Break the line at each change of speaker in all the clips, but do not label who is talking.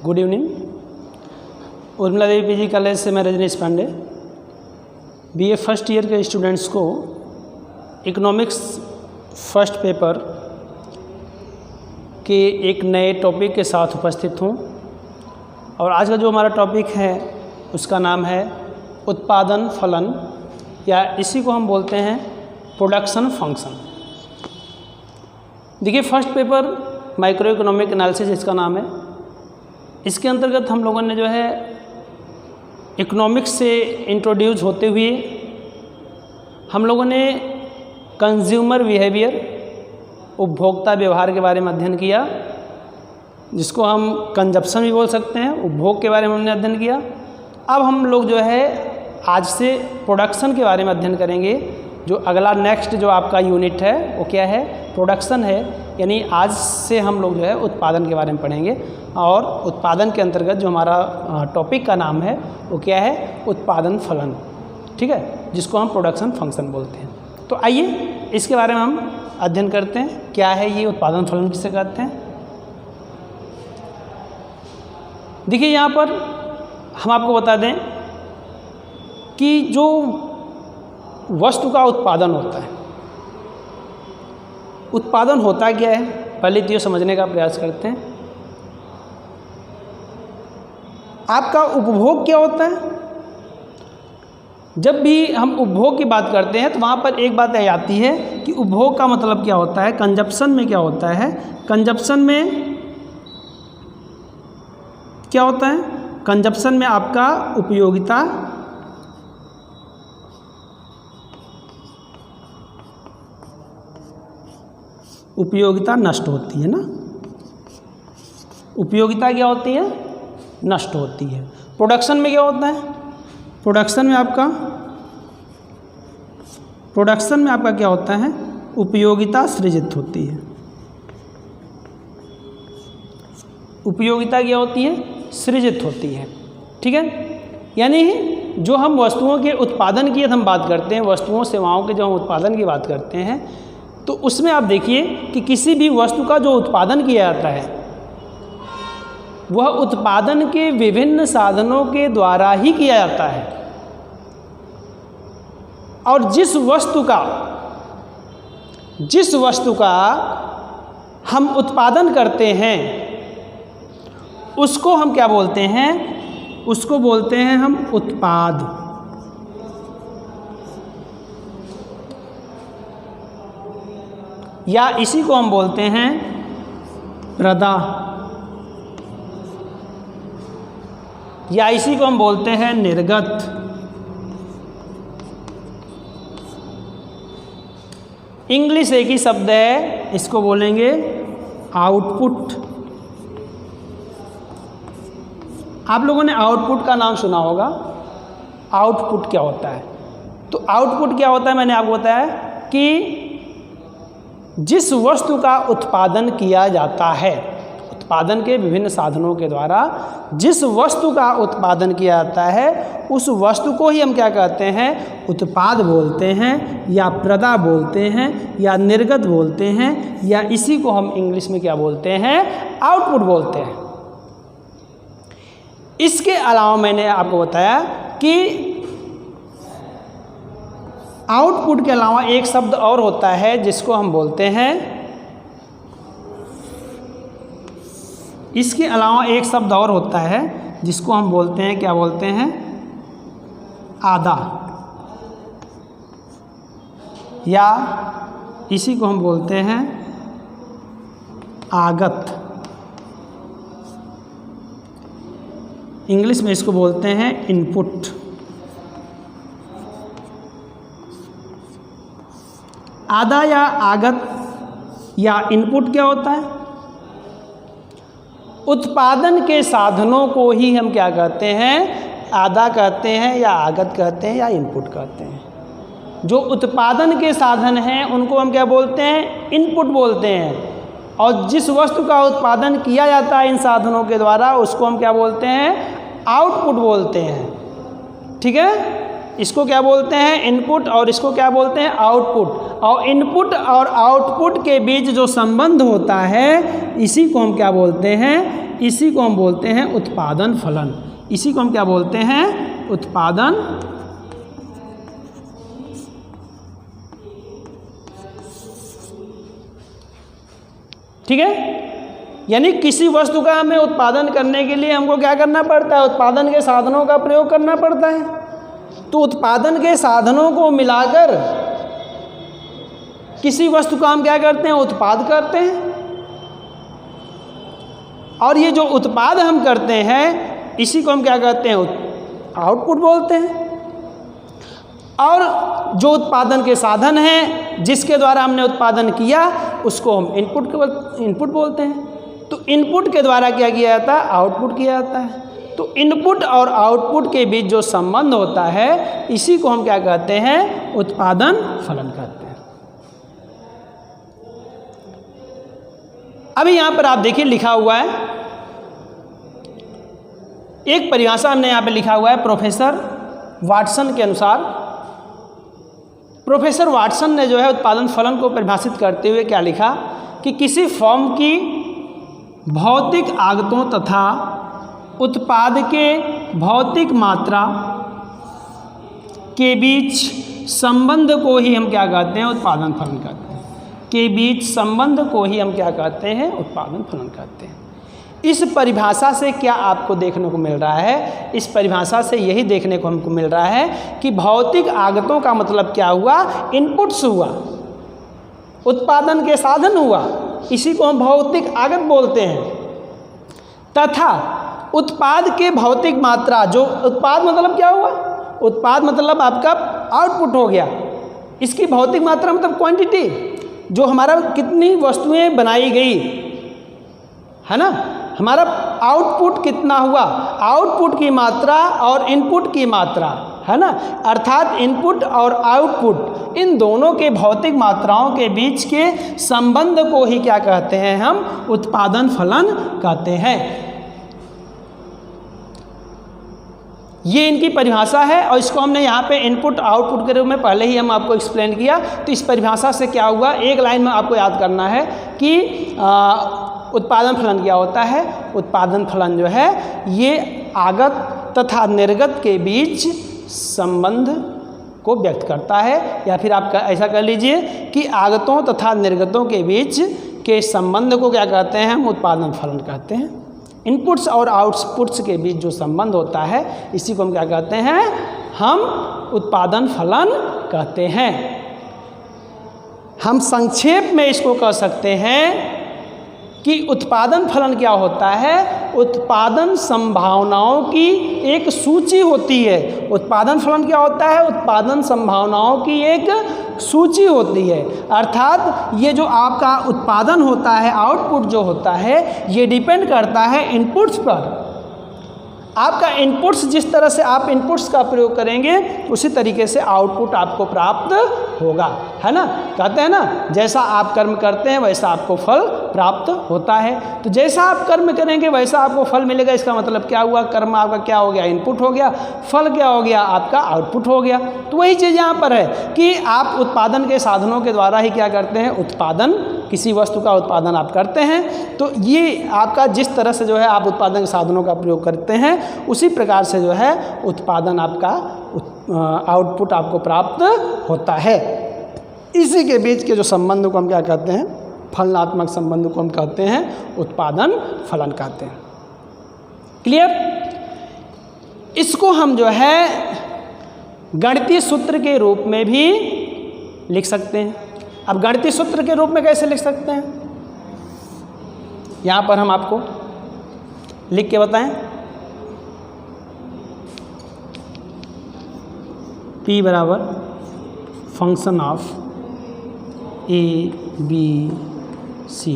Good evening. Urmila Devi PG college से मैं Rajneesh Pandey. BA first year के स्टूडेंट्स को इकोनॉमिक्स फर्स्ट पेपर के एक नए टॉपिक के साथ उपस्थित हूँ और आज का जो हमारा टॉपिक है उसका नाम है उत्पादन फलन, या इसी को हम बोलते हैं प्रोडक्शन फंक्शन। देखिए, first paper micro economic analysis इसका नाम है। इसके अंतर्गत हम लोगों ने जो है इकोनॉमिक्स से इंट्रोड्यूस होते हुए हम लोगों ने कंज्यूमर बिहेवियर, उपभोक्ता व्यवहार के बारे में अध्ययन किया, जिसको हम कंजप्शन भी बोल सकते हैं। उपभोग के बारे में हमने अध्ययन किया। अब हम लोग जो है आज से प्रोडक्शन के बारे में अध्ययन करेंगे। जो अगला नेक्स्ट जो आपका यूनिट है वो क्या है? प्रोडक्शन है। यानी आज से हम लोग जो है उत्पादन के बारे में पढ़ेंगे और उत्पादन के अंतर्गत जो हमारा टॉपिक का नाम है वो क्या है? उत्पादन फलन, ठीक है, जिसको हम प्रोडक्शन फंक्शन बोलते हैं। तो आइए इसके बारे में हम अध्ययन करते हैं। क्या है ये उत्पादन फलन, किसे कहते हैं? देखिए, यहाँ पर हम आपको बता दें कि जो वस्तु का उत्पादन होता है, उत्पादन होता क्या है, पहले तो ये समझने का प्रयास करते हैं। आपका उपभोग क्या होता है? जब भी हम उपभोग की बात करते हैं तो वहाँ पर एक बात आती है कि उपभोग का मतलब क्या होता है। कंजप्शन में क्या होता है? कंजप्शन में क्या होता है? कंजप्शन में आपका उपयोगिता नष्ट होती है ना। उपयोगिता क्या होती है? नष्ट होती है। प्रोडक्शन में क्या होता है? प्रोडक्शन में आपका क्या होता है? उपयोगिता सृजित होती है। उपयोगिता क्या होती है? सृजित होती है, ठीक है। यानी जो हम वस्तुओं के उत्पादन की हम बात करते हैं, वस्तुओं सेवाओं के जो हम उत्पादन की बात करते हैं, तो उसमें आप देखिए कि किसी भी वस्तु का जो उत्पादन किया जाता है वह उत्पादन के विभिन्न साधनों के द्वारा ही किया जाता है। और जिस वस्तु का हम उत्पादन करते हैं उसको हम क्या बोलते हैं? उसको बोलते हैं हम उत्पाद। या इसी को हम बोलते हैं प्रदा, या इसी को हम बोलते हैं निर्गत। इंग्लिश एक ही शब्द है, इसको बोलेंगे आउटपुट। आप लोगों ने आउटपुट का नाम सुना होगा। आउटपुट क्या होता है? तो आउटपुट क्या होता है, मैंने आपको बताया कि जिस वस्तु का उत्पादन किया जाता है, उत्पादन के विभिन्न साधनों के द्वारा जिस वस्तु का उत्पादन किया जाता है उस वस्तु को ही हम क्या कहते हैं? उत्पाद बोलते हैं, या प्रदा बोलते हैं, या निर्गत बोलते हैं, या इसी को हम इंग्लिश में क्या बोलते हैं? आउटपुट बोलते हैं। इसके अलावा मैंने आपको बताया कि आउटपुट के अलावा एक शब्द और होता है जिसको हम बोलते हैं, इसके अलावा एक शब्द और होता है जिसको हम बोलते हैं, क्या बोलते हैं? आदा, या इसी को हम बोलते हैं आगत। इंग्लिश में इसको बोलते हैं इनपुट। आदा या आगत या इनपुट क्या होता है? उत्पादन के साधनों को ही हम क्या कहते हैं? आदा कहते हैं, या आगत कहते हैं, या इनपुट कहते हैं। जो उत्पादन के साधन हैं उनको हम क्या बोलते हैं? इनपुट बोलते हैं। और जिस वस्तु का उत्पादन किया जाता है इन साधनों के द्वारा उसको हम क्या बोलते हैं? आउटपुट बोलते हैं, ठीक है। इसको क्या बोलते हैं? इनपुट, और इसको क्या बोलते हैं? आउटपुट। और इनपुट और आउटपुट के बीच जो संबंध होता है इसी को हम क्या बोलते हैं? इसी को हम बोलते हैं उत्पादन फलन। इसी को हम क्या बोलते हैं? उत्पादन ठीक है। यानी किसी वस्तु का हमें उत्पादन करने के लिए हमको क्या करना पड़ता है? उत्पादन के साधनों का प्रयोग करना पड़ता है। तो उत्पादन के साधनों को मिलाकर किसी वस्तु का हम क्या करते हैं? उत्पाद करते हैं। और ये जो उत्पाद हम करते हैं इसी को हम क्या कहते हैं? आउटपुट बोलते हैं। और जो उत्पादन के साधन हैं जिसके द्वारा हमने उत्पादन किया उसको हम इनपुट बोलते हैं। तो इनपुट के द्वारा क्या किया जाता है? आउटपुट किया जाता है। तो इनपुट और आउटपुट के बीच जो संबंध होता है इसी को हम क्या कहते हैं? उत्पादन फलन कहते हैं। अभी यहाँ पर आप देखिए लिखा हुआ है, एक परिभाषा हमने यहाँ पे लिखा हुआ है प्रोफेसर वाटसन के अनुसार। प्रोफेसर वाटसन ने जो है उत्पादन फलन को परिभाषित करते हुए क्या लिखा कि किसी फॉर्म की भौतिक आगतों तथा उत्पाद के भौतिक मात्रा के बीच संबंध को ही हम क्या कहते हैं? उत्पादन फलन कहते हैं। के बीच संबंध को ही हम क्या कहते हैं? उत्पादन फलन कहते हैं। इस परिभाषा से क्या आपको देखने को मिल रहा है? इस परिभाषा से यही देखने को हमको मिल रहा है कि भौतिक आगतों का मतलब क्या हुआ? इनपुट्स हुआ, उत्पादन के साधन हुआ, इसी को हम भौतिक आगत बोलते हैं। तथा उत्पाद के भौतिक मात्रा, जो उत्पाद मतलब क्या हुआ? उत्पाद मतलब आपका आउटपुट हो गया। इसकी भौतिक मात्रा मतलब क्वांटिटी, जो हमारा कितनी वस्तुएं बनाई गई है ना, हमारा आउटपुट कितना हुआ, आउटपुट की मात्रा और इनपुट की मात्रा है ना, अर्थात इनपुट और आउटपुट इन दोनों के भौतिक मात्राओं के बीच के संबंध को ही क्या कहते हैं? हम उत्पादन फलन कहते हैं। ये इनकी परिभाषा है और इसको हमने यहाँ पे इनपुट आउटपुट के रूप में पहले ही हम आपको एक्सप्लेन किया। तो इस परिभाषा से क्या हुआ, एक लाइन में आपको याद करना है कि उत्पादन फलन क्या होता है। उत्पादन फलन जो है ये आगत तथा निर्गत के बीच संबंध को व्यक्त करता है, या फिर आप ऐसा कर लीजिए कि आगतों तथा निर्गतों के बीच के संबंध को क्या कहते हैं? हम उत्पादन फलन कहते हैं। इनपुट्स और आउटपुट्स के बीच जो संबंध होता है इसी को हम क्या कहते हैं? हम उत्पादन फलन कहते हैं। हम संक्षेप में इसको कह सकते हैं कि उत्पादन फलन क्या होता है? उत्पादन संभावनाओं की एक सूची होती है। उत्पादन फलन क्या होता है? उत्पादन संभावनाओं की एक सूची होती है। अर्थात ये जो आपका उत्पादन होता है, आउटपुट जो होता है, ये डिपेंड करता है इनपुट्स पर। आपका इनपुट्स, जिस तरह से आप इनपुट्स का प्रयोग करेंगे उसी तरीके से आउटपुट आपको प्राप्त होगा, है ना। कहते हैं ना, जैसा आप कर्म करते हैं वैसा आपको फल प्राप्त होता है। तो जैसा आप कर्म करेंगे वैसा आपको फल मिलेगा। इसका मतलब क्या हुआ? कर्म आपका क्या हो गया? इनपुट हो गया। फल क्या हो गया? आपका आउटपुट हो गया। तो वही चीज़ यहाँ पर है कि आप उत्पादन के साधनों के द्वारा ही क्या करते हैं? उत्पादन, किसी वस्तु का उत्पादन आप करते हैं। तो ये आपका जिस तरह से जो है आप उत्पादन के साधनों का प्रयोग करते हैं उसी प्रकार से जो है उत्पादन आपका आउटपुट आपको प्राप्त होता है। इसी के बीच के जो संबंध को हम क्या कहते हैं? फलनात्मक संबंध को हम कहते हैं उत्पादन फलन कहते हैं। क्लियर? इसको हम जो है गणितीय सूत्र के रूप में भी लिख सकते हैं। अब गणितीय सूत्र के रूप में कैसे लिख सकते हैं? यहाँ पर हम आपको लिख के बताएं। P बराबर function of A B C।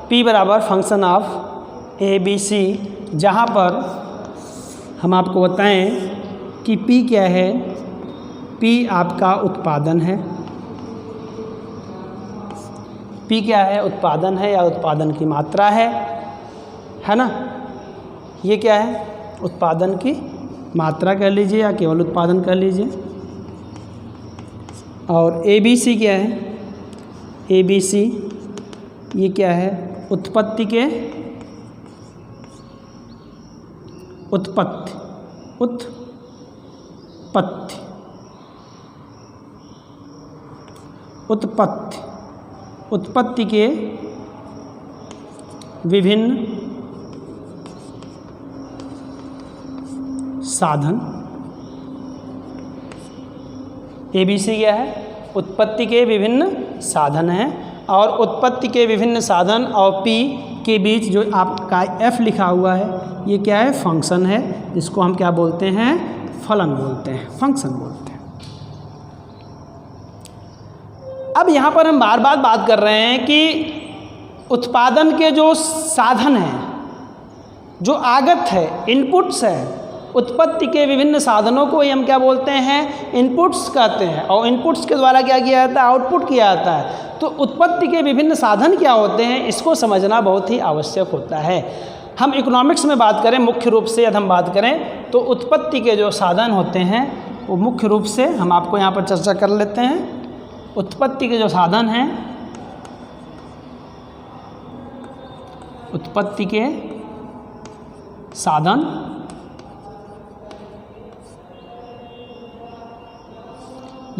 P बराबर function of A B C, जहाँ पर हम आपको बताएं कि P क्या है? P आपका उत्पादन है। P क्या है? उत्पादन है या उत्पादन की मात्रा है ना। ये क्या है? उत्पादन की मात्रा कह लीजिए या केवल उत्पादन कर लीजिए। और ABC क्या है? ABC ये क्या है, उत्पत्ति के उत्पत्ति के विभिन्न साधन। ABC क्या है, उत्पत्ति के विभिन्न साधन हैं, और उत्पत्ति के विभिन्न साधन और P के बीच जो आपका F लिखा हुआ है ये क्या है, फंक्शन है, जिसको हम क्या बोलते हैं, फलन बोलते हैं, फंक्शन बोलते हैं। अब यहाँ पर हम बार बार बात कर रहे हैं कि उत्पादन के जो साधन हैं, जो आगत है, इनपुट्स है, उत्पत्ति के विभिन्न साधनों को ही हम क्या बोलते हैं, इनपुट्स कहते हैं, और इनपुट्स के द्वारा क्या किया जाता है, आउटपुट किया जाता है। तो उत्पत्ति के विभिन्न साधन क्या होते हैं, इसको समझना बहुत ही आवश्यक होता है। हम इकोनॉमिक्स में बात करें, मुख्य रूप से यदि हम बात करें तो उत्पत्ति के जो साधन होते हैं वो मुख्य रूप से हम आपको यहाँ पर चर्चा कर लेते हैं। उत्पत्ति के जो साधन हैं, उत्पत्ति के साधन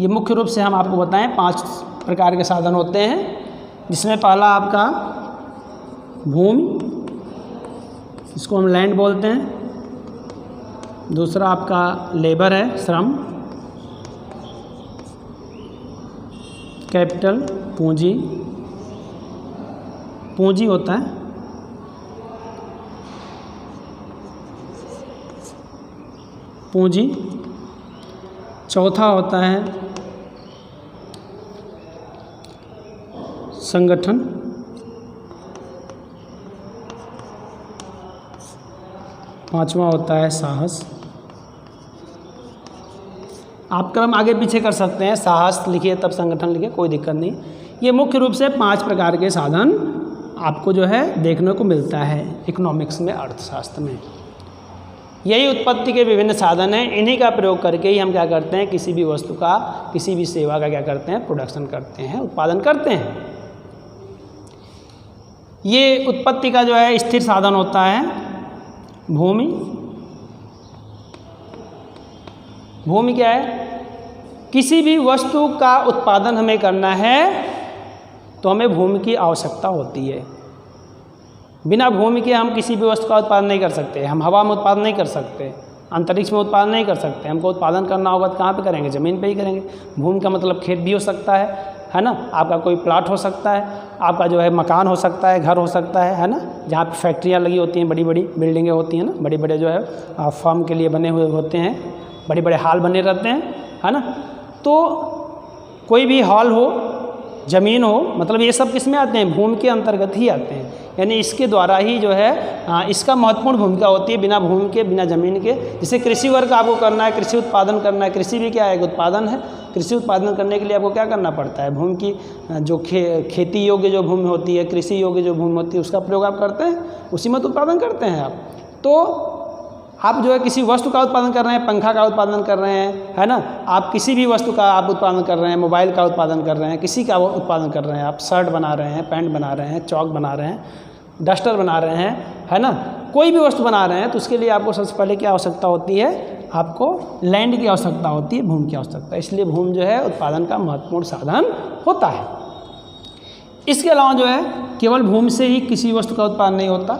ये मुख्य रूप से हम आपको बताएं 5 प्रकार के साधन होते हैं, जिसमें पहला आपका भूमि, इसको हम लैंड बोलते हैं। दूसरा आपका लेबर है, श्रम। कैपिटल, पूंजी, पूंजी होता है। पूंजी। चौथा होता है संगठन। पांचवा होता है साहस। आप क्रम आगे पीछे कर सकते हैं, साहस लिखिए तब संगठन लिखिए, कोई दिक्कत नहीं। ये मुख्य रूप से 5 प्रकार के साधन आपको जो है देखने को मिलता है इकोनॉमिक्स में, अर्थशास्त्र में। यही उत्पत्ति के विभिन्न साधन हैं, इन्हीं का प्रयोग करके ही हम क्या करते हैं, किसी भी वस्तु का, किसी भी सेवा का क्या करते हैं, प्रोडक्शन करते हैं, उत्पादन करते हैं। ये उत्पत्ति का जो है स्थिर साधन होता है भूमि। भूमि क्या है, किसी भी वस्तु का उत्पादन हमें करना है तो हमें भूमि की आवश्यकता होती है। बिना भूमि के हम किसी भी वस्तु का उत्पादन नहीं कर सकते। हम हवा में उत्पादन नहीं कर सकते, अंतरिक्ष में उत्पादन नहीं कर सकते। हमको उत्पादन करना होगा तो कहाँ पे करेंगे, ज़मीन पे ही करेंगे। भूमि का मतलब खेत भी हो सकता है ना, आपका कोई प्लाट हो सकता है, आपका जो है मकान हो सकता है, घर हो सकता है ना, जहाँ पे फैक्ट्रियाँ लगी होती हैं, बड़ी बड़ी बिल्डिंगें होती हैं ना, बड़े बड़े जो है फार्म के लिए बने हुए होते हैं, बड़े बड़े हॉल बने रहते हैं, है ना। तो कोई भी हॉल हो, ज़मीन हो, मतलब ये सब किस में आते हैं, भूमि के अंतर्गत ही आते हैं। यानी इसके द्वारा ही जो है इसका महत्वपूर्ण भूमिका होती है। बिना भूमि के, बिना ज़मीन के, जैसे कृषि वर्क आपको करना है, कृषि उत्पादन करना है, कृषि भी क्या है, एक उत्पादन है। कृषि उत्पादन करने के लिए आपको क्या करना पड़ता है, भूमि की जो खेती योग्य जो भूमि होती है, कृषि योग्य जो भूमि होती है, उसका प्रयोग आप करते हैं, उसी में तो उत्पादन करते हैं आप। तो आप जो है किसी वस्तु का उत्पादन कर रहे हैं, पंखा का उत्पादन कर रहे हैं, है ना, आप किसी भी वस्तु का आप उत्पादन कर रहे हैं, मोबाइल का उत्पादन कर रहे हैं, किसी का उत्पादन कर रहे हैं, आप शर्ट बना रहे हैं, पैंट बना रहे हैं, चौक बना रहे हैं, डस्टर बना रहे हैं, है ना, कोई भी वस्तु बना रहे हैं, तो उसके लिए आपको सबसे पहले क्या आवश्यकता होती है, आपको लैंड की आवश्यकता होती है, भूमि की आवश्यकता है। इसलिए भूमि जो है उत्पादन का महत्वपूर्ण साधन होता है। इसके अलावा जो है केवल भूमि से ही किसी वस्तु का उत्पादन नहीं होता।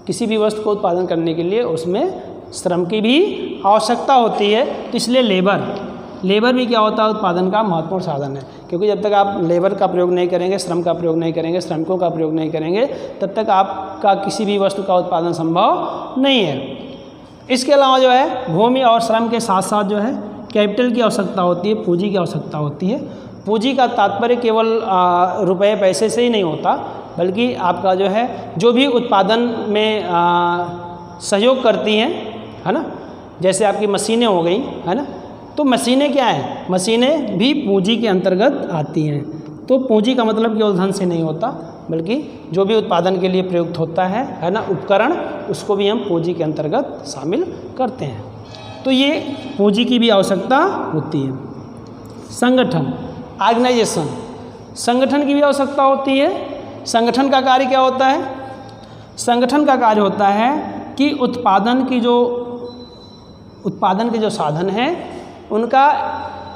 किसी भी वस्तु को उत्पादन करने के लिए उसमें श्रम की भी आवश्यकता होती है। तो इसलिए लेबर भी क्या होता है, उत्पादन का महत्वपूर्ण साधन है। क्योंकि जब तक आप लेबर का प्रयोग नहीं करेंगे, श्रम का प्रयोग नहीं करेंगे, श्रमिकों का प्रयोग नहीं करेंगे, तब तक आपका किसी भी वस्तु का उत्पादन संभव नहीं है। इसके अलावा जो है भूमि और श्रम के साथ साथ जो है कैपिटल की आवश्यकता होती है, पूंजी की आवश्यकता होती है। पूंजी का तात्पर्य केवल रुपए पैसे से ही नहीं होता, बल्कि आपका जो है जो भी उत्पादन में सहयोग करती हैं, है ना, जैसे आपकी मशीनें हो गई, है ना, तो मशीनें क्या हैं, मशीनें भी पूंजी के अंतर्गत आती हैं। तो पूंजी का मतलब केवल धन से नहीं होता, बल्कि जो भी उत्पादन के लिए प्रयुक्त होता है ना, उपकरण, उसको भी हम पूंजी के अंतर्गत शामिल करते हैं। तो ये पूंजी की भी आवश्यकता होती है। संगठन, ऑर्गेनाइजेशन, संगठन की भी आवश्यकता होती है। संगठन का कार्य क्या होता है? संगठन का कार्य होता है कि उत्पादन के जो साधन हैं उनका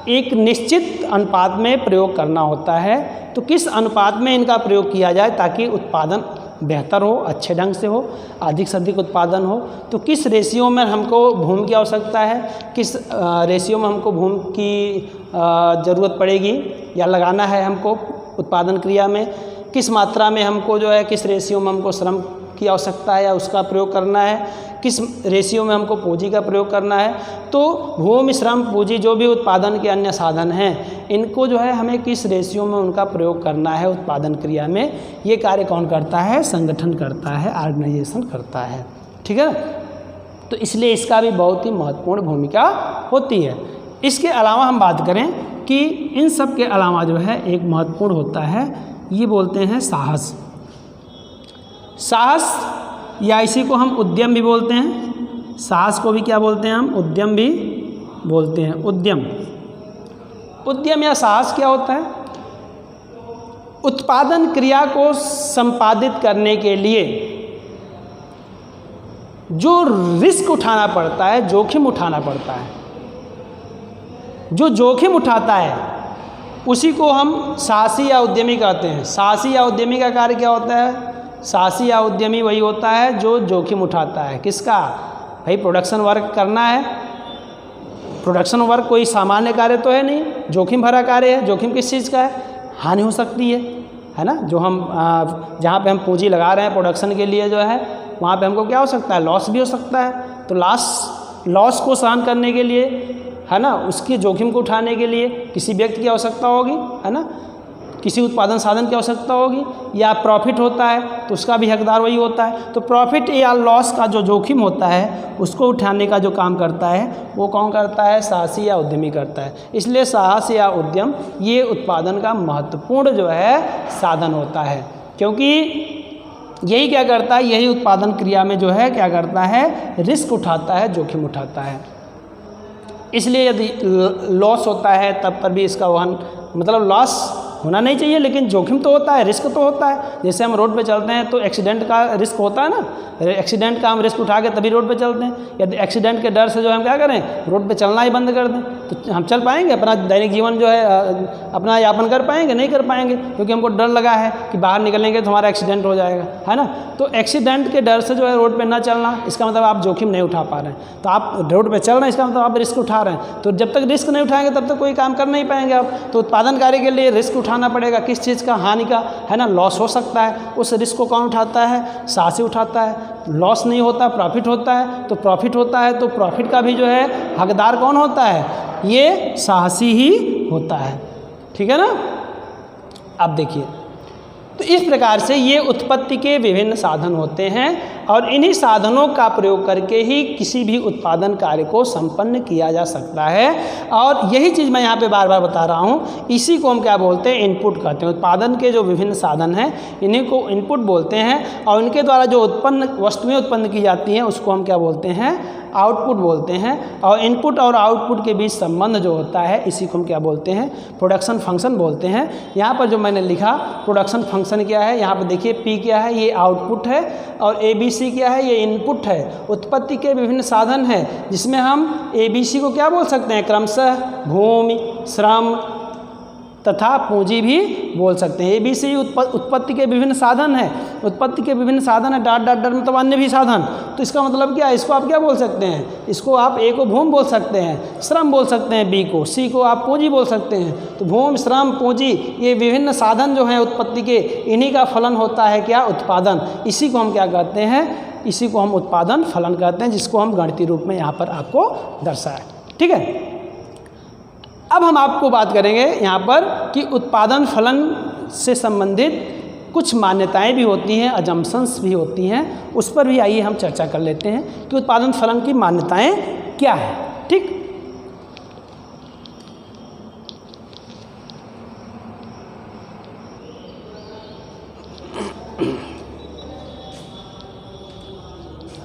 एक निश्चित अनुपात में प्रयोग करना होता है। तो किस अनुपात में इनका प्रयोग किया जाए ताकि उत्पादन बेहतर हो, अच्छे ढंग से हो, अधिक से अधिक उत्पादन हो। तो किस रेशियो में हमको भूमि की आवश्यकता है, किस रेशियो में हमको भूमि की ज़रूरत पड़ेगी या लगाना है हमको उत्पादन क्रिया में, किस मात्रा में हमको जो है किस रेशियो में हमको श्रम की आवश्यकता है या उसका प्रयोग करना है, किस रेशियो में हमको पूंजी का प्रयोग करना है। तो भूमि, श्रम, पूंजी जो भी उत्पादन के अन्य साधन हैं इनको जो है हमें किस रेशियो में उनका प्रयोग करना है उत्पादन क्रिया में, ये कार्य कौन करता है? संगठन करता है, ऑर्गेनाइजेशन करता है। ठीक है, तो इसलिए इसका भी बहुत ही महत्वपूर्ण भूमिका होती है। इसके अलावा हम बात करें कि इन सब के अलावा जो है एक महत्वपूर्ण होता है, ये बोलते हैं साहस। साहस या इसी को हम उद्यम भी बोलते हैं। साहस को भी क्या बोलते हैं हम? उद्यम भी बोलते हैं। उद्यम या साहस क्या होता है? उत्पादन क्रिया को संपादित करने के लिए जो रिस्क उठाना पड़ता है, जोखिम उठाना पड़ता है, जो जोखिम उठाता है उसी को हम साहसी या उद्यमी कहते हैं। साहसी या उद्यमी का कार्य क्या होता है? साहसी या उद्यमी वही होता है जो जोखिम उठाता है। किसका? भाई प्रोडक्शन वर्क करना है। प्रोडक्शन वर्क कोई सामान्य कार्य तो है नहीं, जोखिम भरा कार्य है। जोखिम किस चीज़ का है? हानि हो सकती है ना। जो हम जहाँ पे हम पूंजी लगा रहे हैं प्रोडक्शन के लिए जो है, वहाँ पे हमको क्या हो सकता है? लॉस भी हो सकता है। तो लॉस को सहन करने के लिए, है ना, उसके जोखिम को उठाने के लिए किसी व्यक्ति की आवश्यकता होगी, है ना, किसी उत्पादन साधन की आवश्यकता होगी। या प्रॉफिट होता है तो उसका भी हकदार वही होता है। तो प्रॉफिट या लॉस का जो जोखिम होता है उसको उठाने का जो काम करता है वो कौन करता है? साहसी या उद्यमी करता है। इसलिए साहस या उद्यम ये उत्पादन का महत्वपूर्ण जो है साधन होता है, क्योंकि यही क्या करता है? यही उत्पादन क्रिया में जो है क्या करता है? रिस्क उठाता है, जोखिम उठाता है। इसलिए यदि लॉस होता है तब पर भी इसका वहन, मतलब लॉस होना नहीं चाहिए लेकिन जोखिम तो होता है, रिस्क तो होता है। जैसे हम रोड पे चलते हैं तो एक्सीडेंट का रिस्क होता है ना, एक्सीडेंट का हम रिस्क उठा के तभी रोड पे चलते हैं। यदि एक्सीडेंट के डर से जो हम क्या करें, रोड पे चलना ही बंद कर दें तो हम चल पाएंगे? अपना दैनिक जीवन जो है अपना यापन कर पाएंगे? नहीं कर पाएंगे, क्योंकि हमको डर लगा है कि बाहर निकलेंगे तो हमारा एक्सीडेंट हो जाएगा, है ना। तो एक्सीडेंट के डर से जो है रोड पर ना चलना, इसका मतलब आप जोखिम नहीं उठा पा रहे हैं। तो आप रोड पर चल रहे हैं, इसका मतलब आप रिस्क उठा रहे हैं। तो जब तक रिस्क नहीं उठाएंगे तब तक कोई काम कर नहीं पाएंगे आप। तो उत्पादन कार्य के लिए रिस्क उठाना पड़ेगा। किस चीज़ का? हानि का, है ना। लॉस हो सकता है, उस रिस्क को कौन उठाता है? साहसी उठाता है। लॉस नहीं होता, प्रॉफिट होता है। तो प्रॉफिट होता है तो प्रॉफिट का भी जो है हकदार कौन होता है? ये साहसी ही होता है। ठीक है ना। अब देखिए, तो इस प्रकार से ये उत्पत्ति के विभिन्न साधन होते हैं और इन्हीं साधनों का प्रयोग करके ही किसी भी उत्पादन कार्य को संपन्न किया जा सकता है। और यही चीज़ मैं यहाँ पे बार बार बता रहा हूँ, इसी को हम क्या बोलते हैं? इनपुट कहते हैं। उत्पादन के जो विभिन्न साधन हैं इन्हीं को इनपुट बोलते हैं और इनके द्वारा जो वस्तुएं उत्पन्न की जाती हैं उसको हम क्या बोलते हैं? आउटपुट बोलते हैं। और इनपुट और आउटपुट के बीच संबंध जो होता है इसी को हम क्या बोलते हैं? प्रोडक्शन फंक्शन बोलते हैं। यहाँ पर जो मैंने लिखा प्रोडक्शन फंक्शन क्या है, यहाँ पर देखिए P क्या है? ये आउटपुट है और ABC क्या है? ये इनपुट है। उत्पत्ति के विभिन्न साधन हैं जिसमें हम ABC को क्या बोल सकते हैं? क्रमशः भूमि, श्रम तथा पूंजी भी बोल सकते हैं। ABC उत्पत्ति के विभिन्न साधन हैं। उत्पत्ति के विभिन्न साधन है डॉट डॉट डॉट मतलब अन्य भी साधन। तो इसका मतलब क्या है? इसको आप क्या बोल सकते हैं? इसको आप A को भूमि बोल सकते हैं, श्रम बोल सकते हैं B को, C को आप पूंजी बोल सकते हैं। तो भूमि, श्रम, पूंजी ये विभिन्न साधन जो हैं उत्पत्ति के, इन्हीं का फलन होता है क्या? उत्पादन। इसी को हम क्या कहते हैं? इसी को हम उत्पादन फलन कहते हैं, जिसको हम गणितीय रूप में यहाँ पर आपको दर्शाया। ठीक है। अब हम आपको बात करेंगे यहाँ पर कि उत्पादन फलन से संबंधित कुछ मान्यताएं भी होती हैं, अजम्पशंस भी होती हैं, उस पर भी आइए हम चर्चा कर लेते हैं कि उत्पादन फलन की मान्यताएं क्या है। ठीक।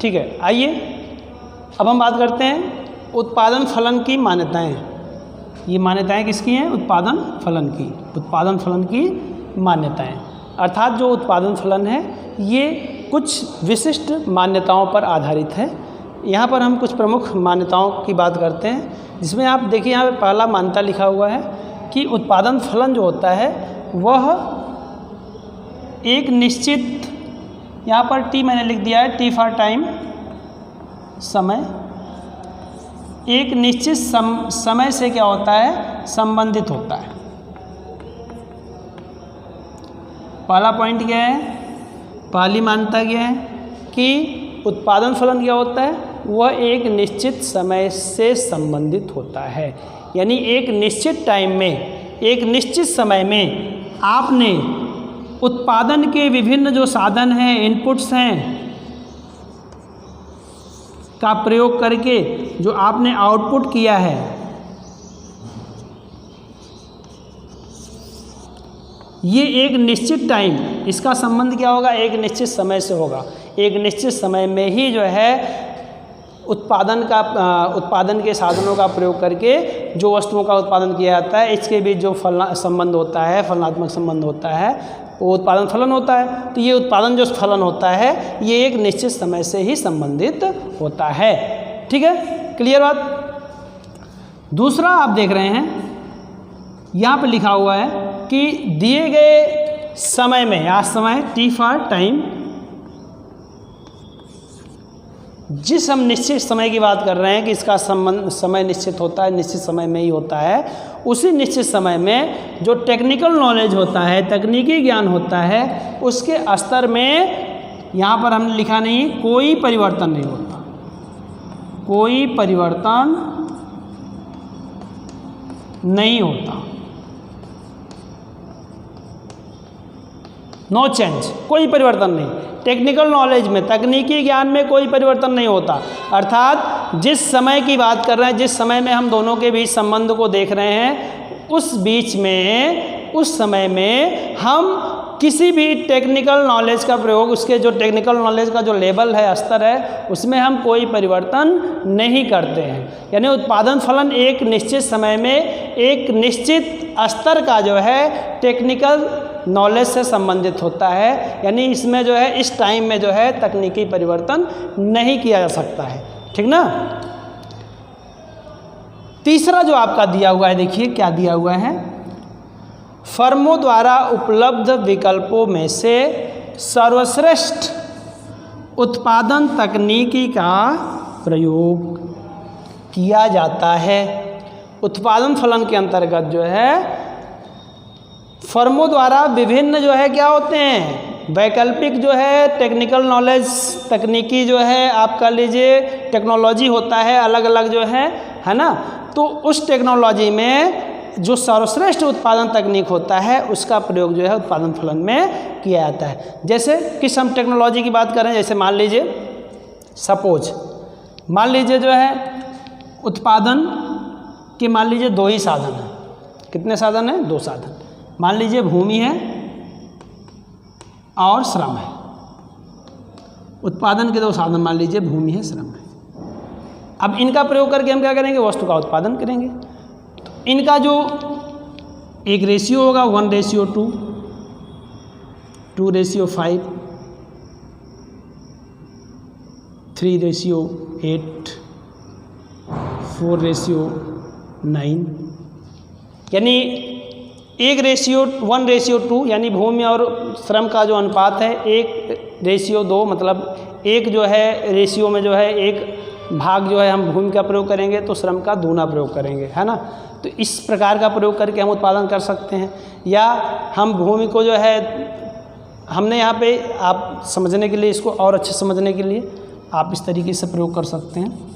ठीक है, आइए अब हम बात करते हैं उत्पादन फलन की मान्यताएं। ये मान्यताएं किसकी हैं? उत्पादन फलन की। उत्पादन फलन की मान्यताएं। अर्थात जो उत्पादन फलन है ये कुछ विशिष्ट मान्यताओं पर आधारित है। यहाँ पर हम कुछ प्रमुख मान्यताओं की बात करते हैं, जिसमें आप देखिए यहाँ पे पहला मान्यता लिखा हुआ है कि उत्पादन फलन जो होता है वह एक निश्चित, यहाँ पर टी मैंने लिख दिया है, टी फॉर टाइम, समय, एक निश्चित समय से क्या होता है, संबंधित होता है। पहला पॉइंट क्या है, पहली मान्यता क्या है कि उत्पादन फलन क्या होता है, वह एक निश्चित समय से संबंधित होता है। यानी एक निश्चित टाइम में, एक निश्चित समय में आपने उत्पादन के विभिन्न जो साधन हैं, इनपुट्स हैं, का प्रयोग करके जो आपने आउटपुट किया है, ये एक निश्चित टाइम, इसका संबंध क्या होगा, एक निश्चित समय से होगा। एक निश्चित समय में ही जो है उत्पादन के साधनों का प्रयोग करके जो वस्तुओं का उत्पादन किया जाता है, इसके बीच जो संबंध होता है, फलनात्मक संबंध होता है, वो उत्पादन फलन होता है। तो ये उत्पादन जो फलन होता है ये एक निश्चित समय से ही संबंधित होता है। ठीक है, क्लियर बात। दूसरा आप देख रहे हैं यहाँ पे लिखा हुआ है कि दिए गए समय में, आज समय टी फॉर टाइम, जिस हम निश्चित समय की बात कर रहे हैं कि इसका संबंध समय निश्चित होता है, निश्चित समय में ही होता है, उसी निश्चित समय में जो टेक्निकल नॉलेज होता है, तकनीकी ज्ञान होता है, उसके स्तर में यहाँ पर हमने लिखा नहीं, कोई परिवर्तन नहीं होता, कोई परिवर्तन नहीं होता, नो चेंज, कोई परिवर्तन नहीं। टेक्निकल नॉलेज में, तकनीकी ज्ञान में कोई परिवर्तन नहीं होता। अर्थात जिस समय की बात कर रहे हैं, जिस समय में हम दोनों के बीच संबंध को देख रहे हैं, उस बीच में, उस समय में हम किसी भी टेक्निकल नॉलेज का प्रयोग, उसके जो टेक्निकल नॉलेज का जो लेवल है, स्तर है, उसमें हम कोई परिवर्तन नहीं करते हैं। यानी उत्पादन फलन एक निश्चित समय में एक निश्चित स्तर का जो है टेक्निकल नॉलेज से संबंधित होता है। यानी इसमें जो है, इस टाइम में जो है तकनीकी परिवर्तन नहीं किया जा सकता है। ठीक ना। तीसरा जो आपका दिया हुआ है, देखिए क्या दिया हुआ है, फर्मों द्वारा उपलब्ध विकल्पों में से सर्वश्रेष्ठ उत्पादन तकनीकी का प्रयोग किया जाता है। उत्पादन फलन के अंतर्गत जो है फर्मों द्वारा विभिन्न जो है क्या होते हैं, वैकल्पिक जो है टेक्निकल नॉलेज, तकनीकी जो है आपका लीजिए टेक्नोलॉजी होता है, अलग अलग जो है ना। तो उस टेक्नोलॉजी में जो सर्वश्रेष्ठ उत्पादन तकनीक होता है उसका प्रयोग जो है उत्पादन फलन में किया जाता है। जैसे किस हम टेक्नोलॉजी की बात करें, जैसे मान लीजिए, सपोज मान लीजिए जो है उत्पादन के मान लीजिए दो ही साधन हैं। कितने साधन हैं? दो साधन। मान लीजिए भूमि है और श्रम है। उत्पादन के दो साधन मान लीजिए भूमि है, श्रम है। अब इनका प्रयोग करके हम क्या करेंगे, वस्तु का उत्पादन करेंगे। तो इनका जो एक रेशियो होगा 1:2, 2:5, 3:8, 4:9, यानी 1:2 यानी भूमि और श्रम का जो अनुपात है 1:2, मतलब एक जो है रेशियो में जो है एक भाग जो है हम भूमि का प्रयोग करेंगे तो श्रम का दूना प्रयोग करेंगे, है ना। तो इस प्रकार का प्रयोग करके हम उत्पादन कर सकते हैं। या हम भूमि को जो है, हमने यहाँ पे आप समझने के लिए, इसको और अच्छे समझने के लिए आप इस तरीके से प्रयोग कर सकते हैं।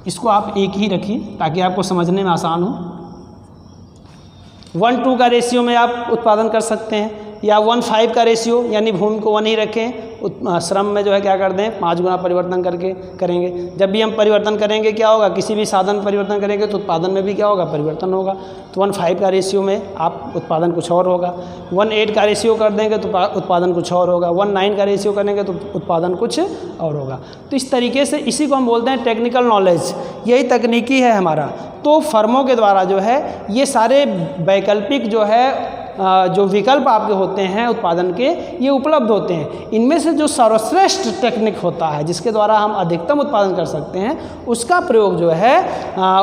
इसको आप एक ही रखिए ताकि आपको समझने में आसान हो। 1:2 का रेशियो में आप उत्पादन कर सकते हैं, या 1:5 का रेशियो, यानी भूमि को 1 ही रखें, श्रम में जो है क्या कर दें 5 गुना परिवर्तन करके करेंगे। जब भी हम परिवर्तन करेंगे क्या होगा, किसी भी साधन परिवर्तन करेंगे तो उत्पादन में भी क्या होगा, परिवर्तन होगा। तो 1:5 का रेशियो में आप उत्पादन कुछ और होगा, 1:8 का रेशियो कर देंगे तो उत्पादन कुछ और होगा, 1:9 का रेशियो करेंगे तो उत्पादन कुछ और होगा। तो इस तरीके से इसी को हम बोलते हैं टेक्निकल नॉलेज, यही तकनीकी है हमारा। तो फर्मों के द्वारा जो है ये सारे वैकल्पिक जो है जो विकल्प आपके होते हैं उत्पादन के, ये उपलब्ध होते हैं। इनमें से जो सर्वश्रेष्ठ टेक्निक होता है जिसके द्वारा हम अधिकतम उत्पादन कर सकते हैं, उसका प्रयोग जो है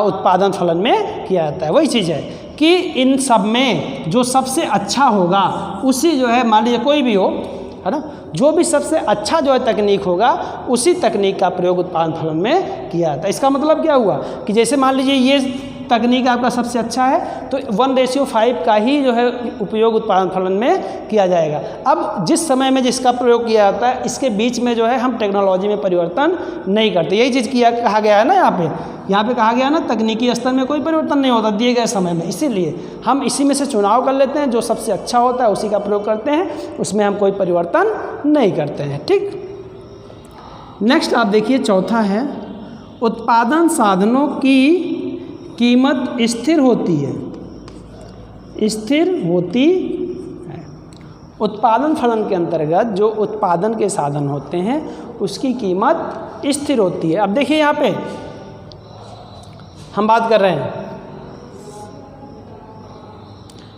उत्पादन फलन में किया जाता है। वही चीज़ है कि इन सब में जो सबसे अच्छा होगा उसी जो है, मान लीजिए कोई भी हो, है ना, जो भी सबसे अच्छा जो है तकनीक होगा उसी तकनीक का प्रयोग उत्पादन फलन में किया जाता है। इसका मतलब क्या हुआ कि जैसे मान लीजिए ये तकनीक आपका सबसे अच्छा है तो 1:5 का ही जो है उपयोग उत्पादन फलन में किया जाएगा। अब जिस समय में जिसका प्रयोग किया जाता है इसके बीच में जो है हम टेक्नोलॉजी में परिवर्तन नहीं करते। यही चीज़ कहा गया है ना, यहाँ पे कहा गया ना तकनीकी स्तर में कोई परिवर्तन नहीं होता दिए गए समय में, इसीलिए हम इसी में से चुनाव कर लेते हैं, जो सबसे अच्छा होता है उसी का प्रयोग करते हैं, उसमें हम कोई परिवर्तन नहीं करते हैं। ठीक, नेक्स्ट आप देखिए चौथा है, उत्पादन साधनों की कीमत स्थिर होती है, स्थिर होती है। उत्पादन फलन के अंतर्गत जो उत्पादन के साधन होते हैं उसकी कीमत स्थिर होती है। अब देखिए यहाँ पे हम बात कर रहे हैं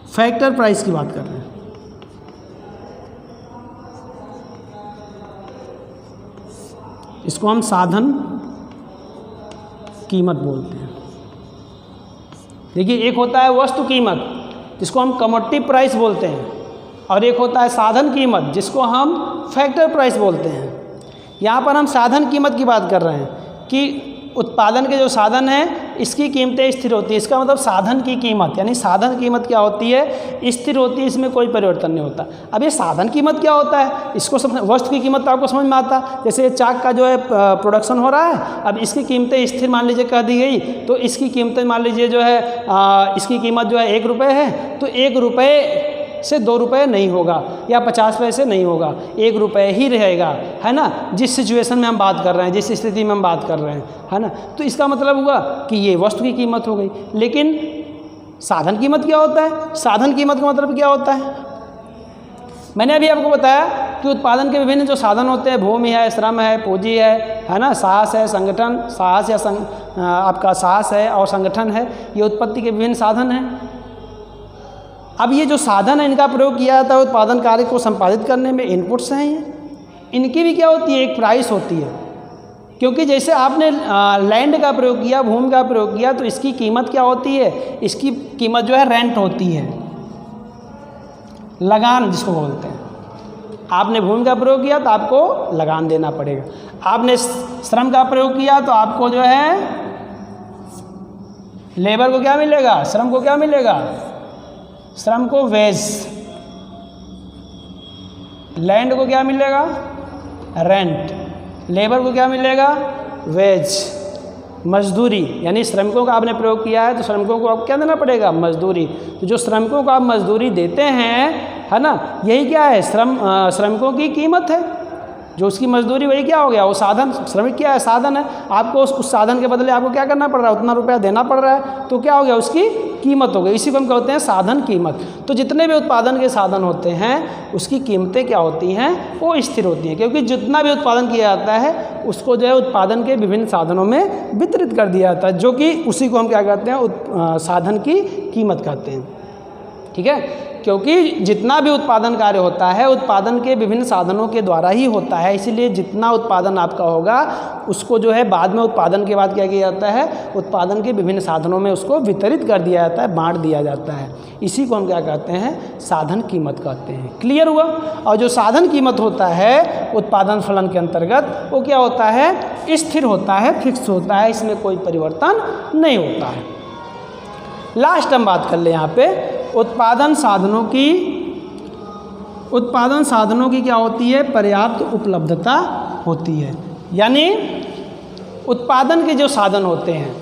फैक्टर प्राइस की बात कर रहे हैं। इसको हम साधन कीमत बोलते हैं। देखिए एक होता है वस्तु कीमत जिसको हम कमोडिटी प्राइस बोलते हैं, और एक होता है साधन कीमत जिसको हम फैक्टर प्राइस बोलते हैं। यहाँ पर हम साधन कीमत की बात कर रहे हैं कि उत्पादन के जो साधन हैं इसकी कीमतें स्थिर होती है। इसका मतलब साधन की कीमत, यानी साधन कीमत क्या होती है, स्थिर होती है, इसमें कोई परिवर्तन नहीं होता। अब ये साधन कीमत क्या होता है, इसको समझ, वस्तु की कीमत तो आपको समझ में आता, जैसे ये चाक का जो है प्रोडक्शन हो रहा है, अब इसकी कीमतें स्थिर मान लीजिए कर दी गई, तो इसकी कीमतें मान लीजिए जो है इसकी कीमत जो है 1 रुपये है, तो 1 रुपये से 2 रुपये नहीं होगा या 50 पैसे नहीं होगा, 1 रुपये ही रहेगा, है ना, जिस सिचुएशन में हम बात कर रहे हैं, जिस स्थिति में हम बात कर रहे हैं, है ना। तो इसका मतलब हुआ कि ये वस्तु की कीमत हो गई। लेकिन साधन कीमत क्या होता है, साधन कीमत का मतलब क्या होता है, मैंने अभी आपको बताया कि उत्पादन के विभिन्न जो साधन होते हैं, भूमि है, श्रम है, पूंजी है ना, साहस है, संगठन, साहस या आपका साहस है और संगठन है, ये उत्पत्ति के विभिन्न साधन हैं। अब ये जो साधन है इनका प्रयोग किया जाता है उत्पादन कार्य को संपादित करने में, इनपुट्स हैं ये, इनकी भी क्या होती है, एक प्राइस होती है। क्योंकि जैसे आपने लैंड का प्रयोग किया, भूमि का प्रयोग किया, तो इसकी कीमत क्या होती है, इसकी कीमत जो है रेंट होती है, लगान जिसको बोलते हैं। आपने भूमि का प्रयोग किया तो आपको लगान देना पड़ेगा, आपने श्रम का प्रयोग किया तो आपको जो है लेबर को क्या मिलेगा, श्रम को क्या मिलेगा, श्रम को वेज, लैंड को क्या मिलेगा, रेंट, लेबर को क्या मिलेगा, वेज, मजदूरी, यानी श्रमिकों का आपने प्रयोग किया है तो श्रमिकों को आप क्या देना पड़ेगा, मजदूरी। तो जो श्रमिकों को आप मजदूरी देते हैं, है ना, यही क्या है, श्रमिकों की कीमत है, जो उसकी मजदूरी वही क्या हो गया, वो साधन, श्रमिक क्या है, साधन है। आपको उस साधन के बदले आपको क्या करना पड़ रहा है, उतना रुपया देना पड़ रहा है, तो क्या हो गया, उसकी कीमत हो गई। इसी को हम कहते हैं साधन कीमत। तो जितने भी उत्पादन के साधन होते हैं उसकी कीमतें क्या होती हैं, वो स्थिर होती हैं, क्योंकि जितना भी उत्पादन किया जाता है उसको जो है उत्पादन के विभिन्न साधनों में वितरित कर दिया जाता है, जो कि उसी को हम क्या कहते हैं, साधन की कीमत कहते हैं। ठीक है, क्योंकि जितना भी उत्पादन कार्य होता है उत्पादन के विभिन्न साधनों के द्वारा ही होता है, इसीलिए जितना उत्पादन आपका होगा उसको जो है बाद में उत्पादन के बाद क्या किया जाता है, उत्पादन के विभिन्न साधनों में उसको वितरित कर दिया जाता है, बांट दिया जाता है। इसी को हम क्या कहते हैं, साधन कीमत कहते हैं। क्लियर हुआ। और जो साधन कीमत होता है उत्पादन फलन के अंतर्गत, वो क्या होता है, स्थिर होता है, फिक्स होता है, इसमें कोई परिवर्तन नहीं होता है। लास्ट हम बात कर ले यहाँ पे उत्पादन साधनों की क्या होती है, पर्याप्त उपलब्धता होती है। यानी उत्पादन के जो साधन होते हैं,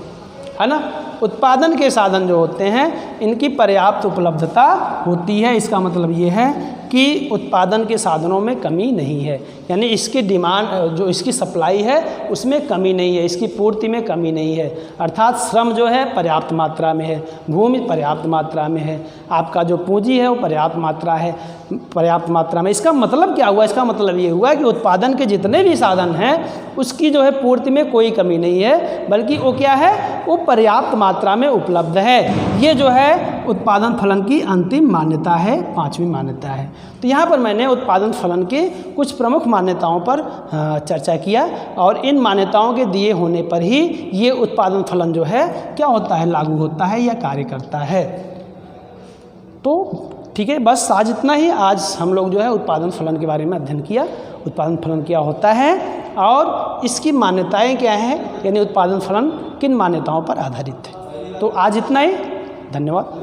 है ना, उत्पादन के साधन जो होते हैं इनकी पर्याप्त उपलब्धता होती है। इसका मतलब ये है कि उत्पादन के साधनों में कमी नहीं है, यानी इसकी डिमांड जो इसकी सप्लाई है उसमें कमी नहीं है, इसकी पूर्ति में कमी नहीं है। अर्थात श्रम जो है पर्याप्त मात्रा में है, भूमि पर्याप्त मात्रा में है, आपका जो पूंजी है वो पर्याप्त मात्रा में। इसका मतलब क्या हुआ? इसका मतलब ये हुआ कि उत्पादन के जितने भी साधन हैं उसकी जो है पूर्ति में कोई कमी नहीं है, बल्कि वो क्या है, वो पर्याप्त मात्रा में उपलब्ध है। ये जो है उत्पादन फलन की अंतिम मान्यता है, 5वीं मान्यता है। तो यहाँ पर मैंने उत्पादन फलन के कुछ प्रमुख मान्यताओं पर चर्चा किया और इन मान्यताओं के दिए होने पर ही ये उत्पादन फलन जो है क्या होता है, लागू होता है या कार्य करता है। तो ठीक है, बस आज इतना ही। आज हम लोग जो है उत्पादन फलन के बारे में अध्ययन किया, उत्पादन फलन क्या होता है और इसकी मान्यताएं क्या हैं, यानी उत्पादन फलन किन मान्यताओं पर आधारित है। तो आज इतना ही, धन्यवाद।